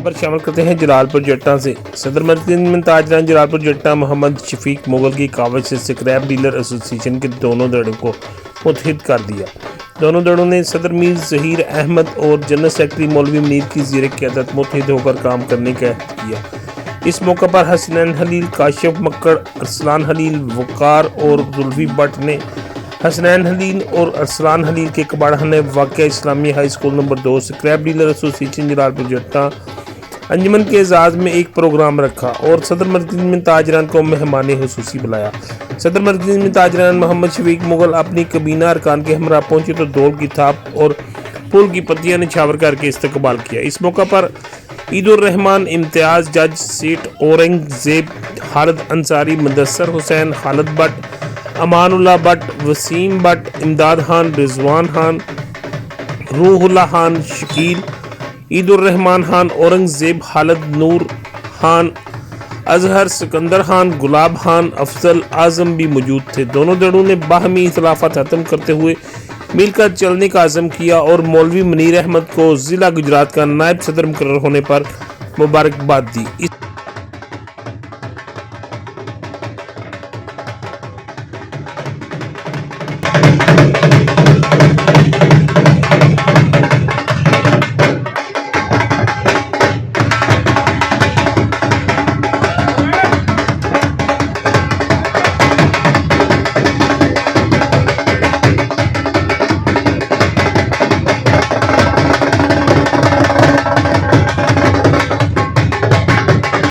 खबर शामिल करते हैं जलालपुरजट्टां से। सदर मरकज़ी ताजरान जलालपुरजट्टां महमद शफीक मुगल की कावज से स्क्रैप डीलर एसोसिएशन के दोनों धड़ों को मुत्तहिद कर दिया। दोनों धड़ों ने सदर मीर ज़हीर अहमद और जनरल सेक्रेटरी मौलवी मुनीर की ज़ीर क़यादत मुत्तहिद होकर काम करने का अहद किया। इस मौके पर हसनैन हलील, काशिफ मक्कड़, अरसलान हलील, वकार और जुल्फी भट्ट ने हसनैन हलील और अरसलान हलील के कबाड़खाने वाक़या इस्लामी high school number 2 scrap dealer association Jalalpur Jattan अंजमन के एजाज़ में एक प्रोग्राम रखा और सदर मरकज़ी ताजरान को महमान खصوصی बुलाया। सदर मरकज़ी ताजरान महमद शफीक मुगल अपनी कबीना अरकान के हमरा पहुंचे तो दौड़ की थाप और फूल की पत्तियां निछावर करके इस्तकबाल किया। इस मौका पर ईद-उर-रहमान, इम्तियाज़, जज सेठ, औरंगज़ेब, खालिद अंसारी, मुदस्सर हुसैन, खालिद भट्ट, अमानुल्लाह भट्ट, वसीम भट्ट, इमदाद खान, रिजवान खान, रूहुल्लाह खान, शकील, ईद-उर-रहमान खान, औरंगज़ेब, खालिद, नूर खान, अजहर, सिकंदर खान, गुलाब खान, अफजल आजम भी मौजूद थे। दोनों धड़ों ने बाहमी इख्तिलाफात खत्म करते हुए मिलकर चलने का अज़म किया और मौलवी मुनीर अहमद को ज़िला गुजरात का नायब सदर मुकर्रर होने पर मुबारकबाद दी।